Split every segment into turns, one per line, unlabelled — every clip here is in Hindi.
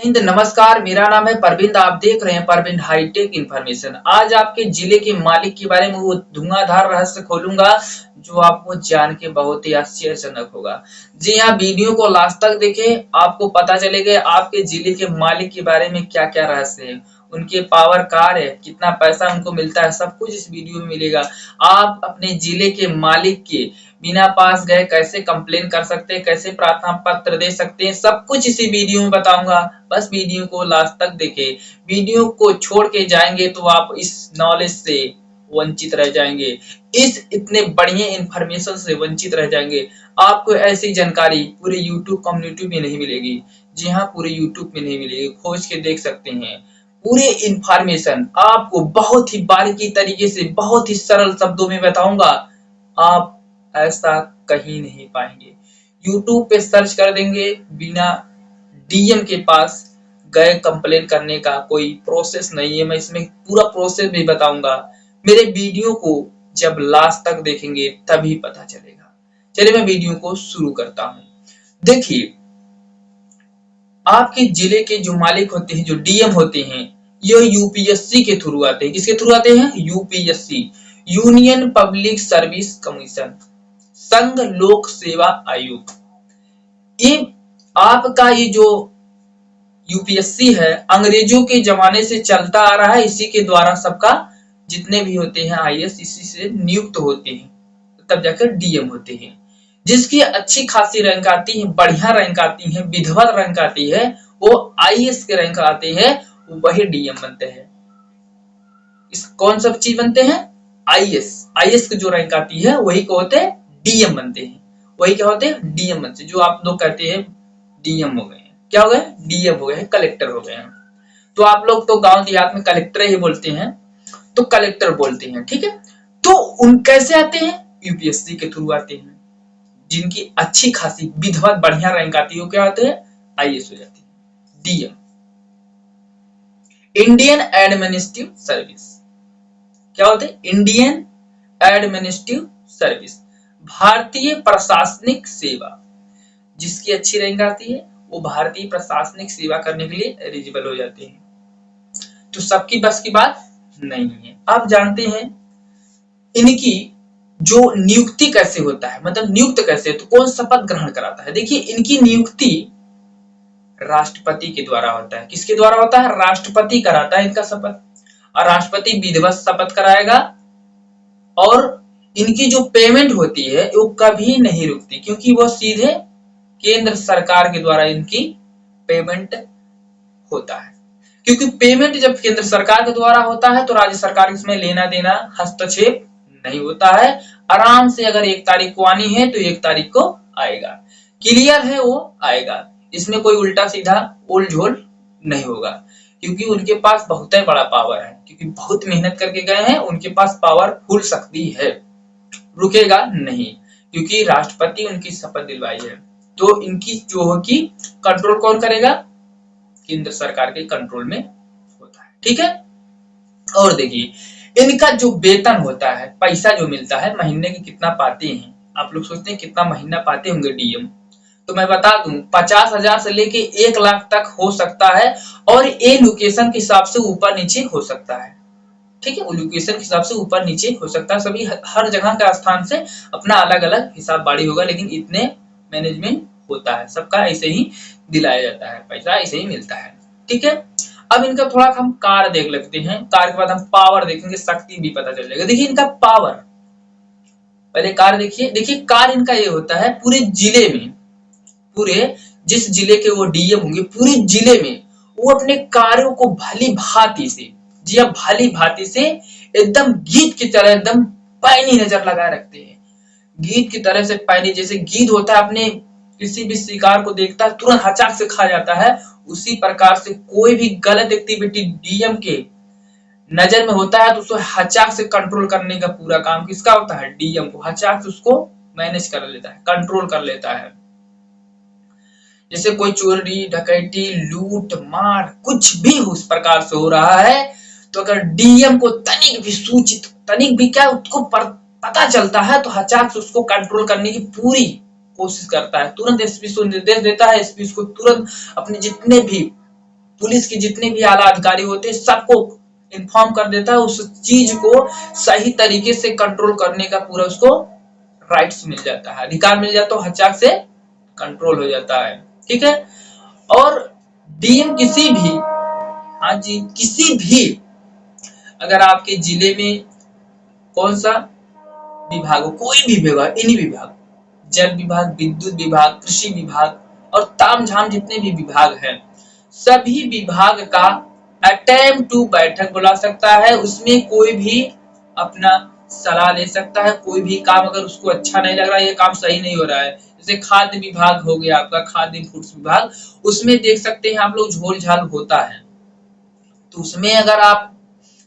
हिंद, नमस्कार। मेरा नाम है परविंद। आप देख रहे हैं परविंद हाईटेक इन्फॉर्मेशन। आज आपके जिले के मालिक के बारे में वो धुआंधार रहस्य खोलूंगा जो आपको जान के बहुत ही आश्चर्यजनक होगा। जी हाँ, वीडियो को लास्ट तक देखें, आपको पता चलेगा आपके जिले के मालिक के बारे में क्या क्या रहस्य है, उनके पावर कार है, कितना पैसा उनको मिलता है, सब कुछ इस वीडियो में मिलेगा। आप अपने जिले के मालिक के बिना पास गए कैसे कंप्लेन कर सकते हैं, कैसे प्रार्थना पत्र दे सकते हैं, सब कुछ इसी वीडियो में बताऊंगा। बस वीडियो को लास्ट तक देखें। वीडियो को छोड़ के जाएंगे तो आप इस नॉलेज से वंचित रह जाएंगे, इस इतने बढ़िया इंफॉर्मेशन से वंचित रह जाएंगे। आपको ऐसी जानकारी पूरे यूट्यूब कम्युनिटी में नहीं मिलेगी। जी हाँ, पूरे यूट्यूब में नहीं मिलेगी, खोज के देख सकते हैं। पूरे इंफॉर्मेशन आपको बहुत ही बारीकी तरीके से, बहुत ही सरल शब्दों में बताऊंगा। आप ऐसा कहीं नहीं पाएंगे। यूट्यूब पे सर्च कर देंगे, बिना डीएम के पास गए कंप्लेन करने का कोई प्रोसेस नहीं है। मैं इसमें पूरा प्रोसेस भी बताऊंगा। मेरे वीडियो को जब लास्ट तक देखेंगे तभी पता चलेगा। चलिए मैं वीडियो को शुरू करता हूं। देखिए, आपके जिले के जो मालिक होते हैं, जो डीएम होते हैं, ये यूपीएससी के थ्रू आते हैं। किसके थ्रू आते हैं? UPSC, union public service commission, संघ लोक सेवा आयोग। ये आपका ये जो यूपीएससी है, अंग्रेजों के जमाने से चलता आ रहा है। इसी के द्वारा सबका जितने भी होते हैं आईएएस, इसी से नियुक्त होते हैं, तब जाकर डीएम होते हैं। जिसकी अच्छी खासी रैंक आती है, बढ़िया रैंक आती है, विधिवत रैंक आती है, वो आईएएस के रैंक आते हैं, वही डीएम बनते हैं। इस कौन सब चीज बनते हैं? आईएएस। आईएएस की जो रैंक आती है वही को होते हैं डीएम बनते हैं। वही क्या होते हैं? डीएम बनते हैं। जो आप लोग कहते हैं डीएम हो गए, क्या हो गए? डीएम हो गए, कलेक्टर हो गए। तो आप लोग तो गांव देहात में कलेक्टर ही बोलते हैं, तो कलेक्टर बोलते हैं, ठीक है। तो उन कैसे आते हैं? यूपीएससी के थ्रू आते हैं। जिनकी अच्छी खासी विधिवत बढ़िया रैंक आती है वो क्या होते हैं? आईएएस हो जाती है, डीएम। इंडियन एडमिनिस्ट्रेटिव सर्विस क्या होते हैं? इंडियन एडमिनिस्ट्रेटिव सर्विस, भारतीय प्रशासनिक सेवा। जिसकी अच्छी रैंक आती है वो भारतीय प्रशासनिक सेवा करने के लिए एलिजिबल हो जाते हैं। तो सबकी बस की बात नहीं है। आप जानते हैं इनकी जो नियुक्ति कैसे होता है, मतलब नियुक्त कैसे, तो कौन शपथ ग्रहण कराता है? देखिए, इनकी नियुक्ति राष्ट्रपति के द्वारा होता है। किसके द्वारा होता है? राष्ट्रपति कराता है इनका शपथ। और राष्ट्रपति विधिवत शपथ कराएगा। और इनकी जो पेमेंट होती है वो कभी नहीं रुकती, क्योंकि वो सीधे केंद्र सरकार के द्वारा इनकी पेमेंट होता है। क्योंकि पेमेंट जब केंद्र सरकार के द्वारा होता है तो राज्य सरकार इसमें लेना देना, हस्तक्षेप नहीं होता है। आराम से अगर 1 तारीख को आनी है तो 1 तारीख को आएगा। क्लियर है? वो आएगा। इसमें कोई उल्टा सीधा ओल झोल नहीं होगा, क्योंकि उनके पास बहुत ही बड़ा पावर है। क्योंकि बहुत मेहनत करके गए हैं, उनके पास पावरफुल शक्ति है, रुकेगा नहीं, क्योंकि राष्ट्रपति उनकी शपथ दिलवाई है। तो इनकी जो होगी कंट्रोल कौन करेगा? केंद्र सरकार के कंट्रोल में होता है, ठीक है। और देखिए, इनका जो वेतन होता है, पैसा जो मिलता है, महीने के कितना पाते हैं? आप लोग सोचते हैं कितना महीना पाते होंगे डीएम, तो मैं बता दूं 50,000 से लेके 1 लाख तक हो सकता है। और ये लोकेशन के हिसाब से ऊपर नीचे हो सकता है, ठीक है। लोकेशन के हिसाब से ऊपर नीचे हो सकता है। सभी हर जगह का स्थान से अपना अलग अलग हिसाब बाड़ी होगा, लेकिन इतने मैनेजमेंट होता है। सबका ऐसे ही दिलाया जाता है, पैसा ऐसे ही मिलता है, ठीक है। अब इनका थोड़ा हम कार देख लेते हैं। कार के बाद हम पावर देखेंगे, शक्ति भी पता चल जाएगा। देखिए इनका पावर, पहले कार देखिए। देखिए कार इनका ये होता है, पूरे जिले में, पूरे जिस जिले के वो डीएम होंगे, पूरे जिले में वो अपने कार्यों को भली भांति से, जी हाँ, भली भांति से एकदम गीत की तरह एकदम पैनी नजर लगाए रखते हैं। गीत की तरह से पैनी, जैसे गीत होता है अपने किसी भी शिकार को देखता है तुरंत हचाक से खा जाता है, उसी प्रकार से कोई भी गलत एक्टिविटी डीएम के नजर में होता है तो उसको हचाक से कंट्रोल करने का पूरा काम किसका होता है? डीएम को। हचाक से उसको मैनेज कर लेता है, कंट्रोल कर लेता है। जैसे कोई चोरी डकैती लूट मार कुछ भी उस प्रकार से हो रहा है, तो अगर डीएम को तनिक भी सूचित, तनिक भी क्या, उसको पता चलता है तो हचाक से उसको कंट्रोल करने की पूरी कोशिश करता है। तुरंत एसपी को निर्देश देता है, एसपी उसको तुरंत अपने जितने भी पुलिस के जितने भी आला अधिकारी होते हैं सबको इन्फॉर्म कर देता है, उस चीज को सही तरीके से कंट्रोल करने का पूरा उसको राइट्स मिल जाता है, अधिकार मिल जाता है, हचाक से कंट्रोल हो जाता है। ठीक है। और डीएम किसी भी, हाँ जी, किसी भी अगर आपके जिले में कौन सा विभाग हो, कोई भी विभाग, एनी विभाग, जल विभाग, विद्युत विभाग, कृषि विभाग और तामझाम जितने भी विभाग हैं, सभी विभाग का अटेम्प्ट टू बैठक बुला सकता है। उसमें कोई भी अपना सलाह ले सकता है। कोई भी काम अगर उसको अच्छा नहीं लग रहा है, ये काम सही नहीं हो रहा है, जैसे खाद्य विभाग हो गया आपका, खाद्य फूड्स विभाग, उसमें देख सकते हैं आप लोग झोल झाल होता है, तो उसमें अगर आप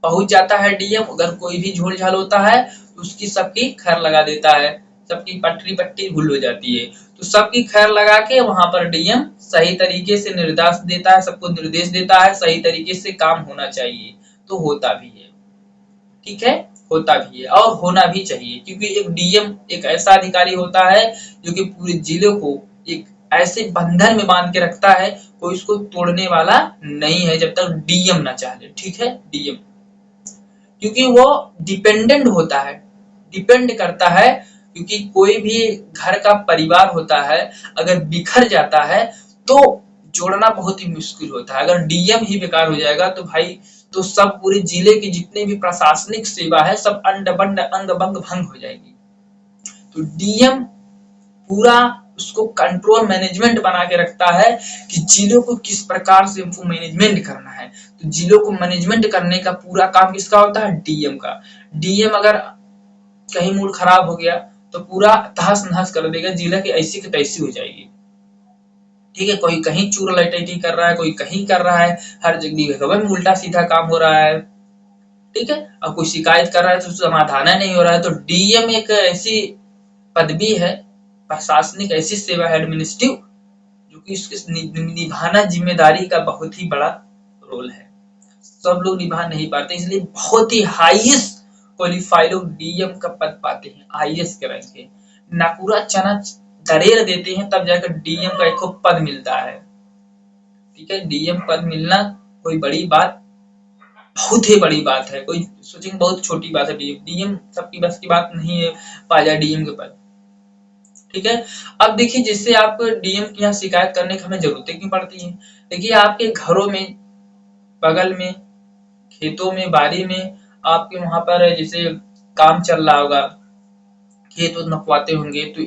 पहुंच जाता है डीएम, अगर कोई भी झोल झाल होता है तो उसकी सबकी खैर लगा देता है, सबकी पटरी पट्टी भूल हो जाती है, तो सबकी खैर लगा के वहां पर डीएम सही तरीके से निर्देश देता है, सबको निर्देश देता है, सही तरीके से काम होना चाहिए, तो होता भी है। ठीक है, होता भी है और होना भी चाहिए, क्योंकि एक डीएम एक ऐसा अधिकारी होता है जो कि पूरे जिले को एक ऐसे बंधन में बांध के रखता है, कोई उसको तोड़ने वाला नहीं है जब तक डीएम ना चाहे। ठीक है, डीएम क्योंकि वो डिपेंडेंट होता है, डिपेंड करता है, क्योंकि कोई भी घर का परिवार होता है अगर बिखर जाता है तो जोड़ना बहुत ही मुश्किल होता है। अगर डीएम ही बेकार हो जाएगा तो भाई तो सब पूरे जिले की जितने भी प्रशासनिक सेवा है सब अंड बंड अंग बंग भंग हो जाएगी। तो डीएम पूरा उसको कंट्रोल मैनेजमेंट बना के रखता है कि जिलों को किस प्रकार से उनको मैनेजमेंट करना है। तो जिलों को मैनेजमेंट करने का पूरा काम किसका होता है? डीएम का। डीएम अगर कहीं मूड खराब हो गया तो पूरा तहस नहस कर देगा, जिला की ऐसी की तैसी हो जाएगी। ठीक है, कोई कहीं चूर लटेटी कर रहा है, कोई कहीं कर रहा है, हर जगह खबर में उल्टा सीधा काम हो रहा है। ठीक है, और कोई शिकायत कर रहा है तो समाधान नहीं हो रहा है। तो डीएम एक ऐसी पदवी है, प्रशासनिक ऐसी सेवा है, एडमिनिस्ट्रेटिव, जो कि इसके निभाना जिम्मेदारी का बहुत ही बड़ा रोल है। सब लोग निभा नहीं पाते, इसलिए बहुत ही हाईएस्ट क्वालिफाइड लोग डीएम का पद पाते हैं, आईएएस के रैंक के। ना पूरा चना दरेर देते हैं तब जाकर डीएम का एक पद मिलता है। ठीक है, डीएम पद मिलना कोई बड़ी बात, बहुत ही बड़ी बात है। कोई सोचेंगे बहुत छोटी बात है, डीएम सबकी बस की बात नहीं है पा जाए डीएम के पद। ठीक है, अब देखिए जिससे आप डीएम की यहाँ शिकायत करने की हमें जरूरत क्यों पड़ती है। देखिए आपके घरों में, बगल में, खेतों में, बाड़ी में, आपके वहां पर जैसे काम चल रहा होगा, खेत नपवाते होंगे तो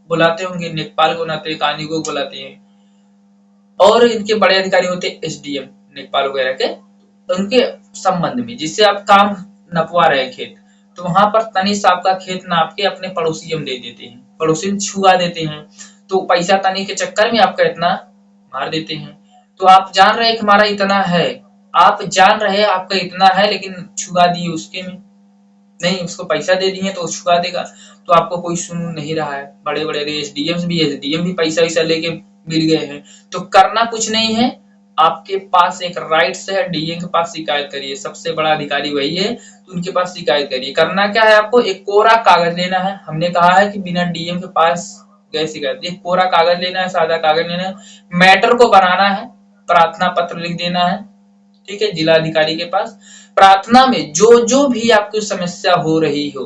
बुलाते होंगे, लेखपाल को बुलाते हैं, कानी को बुलाते हैं, और इनके बड़े अधिकारी होते हैं एसडीएम, लेखपाल वगैरह के, तो उनके संबंध में जिससे आप काम नपवा रहे खेत, तो वहां पर तनिष आपका खेत नाप के अपने पड़ोसी में दे देते हैं, पड़ोसी में छुआ देते हैं, तो पैसा तनी के चक्कर में आपका इतना मार देते हैं। तो आप जान रहे हैं कि हमारा इतना है, आप जान रहे हैं आपका इतना है, लेकिन छुआ दिए उसके में नहीं, उसको पैसा दे दिए तो छुआ देगा, तो आपको कोई सुन नहीं रहा है। बड़े बड़े एसडीएम भी पैसा वैसा लेके मिल गए हैं, तो करना कुछ नहीं है, आपके पास एक राइट्स है, डीएम के पास शिकायत करिए, सबसे बड़ा अधिकारी वही है, तो उनके पास शिकायत करिए। करना क्या है, आपको एक कोरा कागज लेना है। हमने कहा है कि बिना डीएम के पास गए शिकायत, एक कोरा कागज लेना है, सादा कागज लेना है, मैटर को बनाना है, प्रार्थना पत्र लिख देना है। ठीक है, जिलाधिकारी के पास प्रार्थना में जो जो भी आपकी समस्या हो रही हो,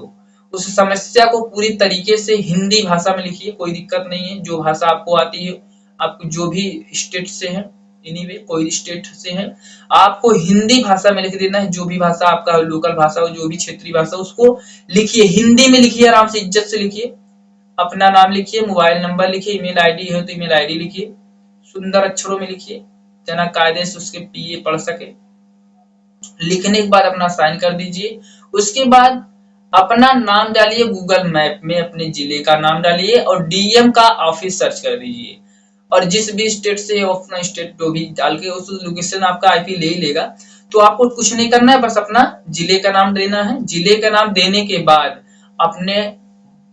उस समस्या को पूरी तरीके से हिंदी भाषा में लिखिए, कोई दिक्कत नहीं है, जो भाषा आपको आती है, आपको जो भी स्टेट से है, एनीवे कोई स्टेट से है, आपको हिंदी भाषा में लिख देना है। जो भी भाषा आपका लोकल भाषा हो, जो भी क्षेत्रीय भाषा, उसको लिखिए, हिंदी में लिखिए, आराम से इज्जत से लिखिए, अपना नाम लिखिए, मोबाइल नंबर लिखिए, ईमेल आईडी है तो ईमेल आईडी लिखिए, सुंदर अक्षरों में लिखिए, जना कायदे से उसके पीए पढ़ सके। लिखने के बाद अपना साइन कर दीजिए। उसके बाद अपना नाम डालिए, गूगल मैप में अपने जिले का नाम डालिए और डीएम का ऑफिस सर्च कर दीजिए, और जिस भी स्टेट से अपना स्टेट जो भी डाल के उस लोकेशन आपका आईपी ले ही लेगा। तो आपको कुछ नहीं करना है, बस अपना जिले का नाम देना है। जिले का नाम देने के बाद अपने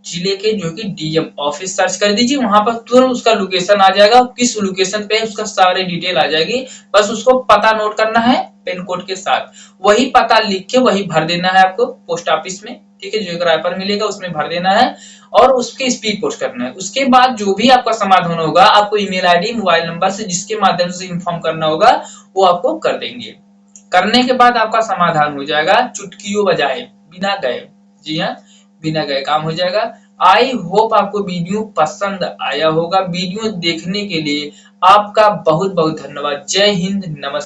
जिले के जो कि डीएम ऑफिस सर्च कर दीजिए, वहां पर तुरंत उसका लोकेशन आ जाएगा, किस लोकेशन पे उसका सारे डिटेल आ जाएगी। बस उसको पता नोट करना है पिन कोड के साथ, वही पता लिख के वही भर देना है आपको पोस्ट ऑफिस में। ठीक है, जो किराए पर मिलेगा उसमें भर देना है और उसके स्पीड पोस्ट करना है। उसके बाद जो भी आपका समाधान होगा, आपको ईमेल आईडी, मोबाइल नंबर से जिसके माध्यम से इन्फॉर्म करना होगा, वो आपको कर देंगे। करने के बाद आपका समाधान हो जाएगा चुटकियों बजाए, बिना गए। जी हाँ, बिना गए काम हो जाएगा। आई होप आपको वीडियो पसंद आया होगा। वीडियो देखने के लिए आपका बहुत बहुत धन्यवाद। जय हिंद, नमस्कार।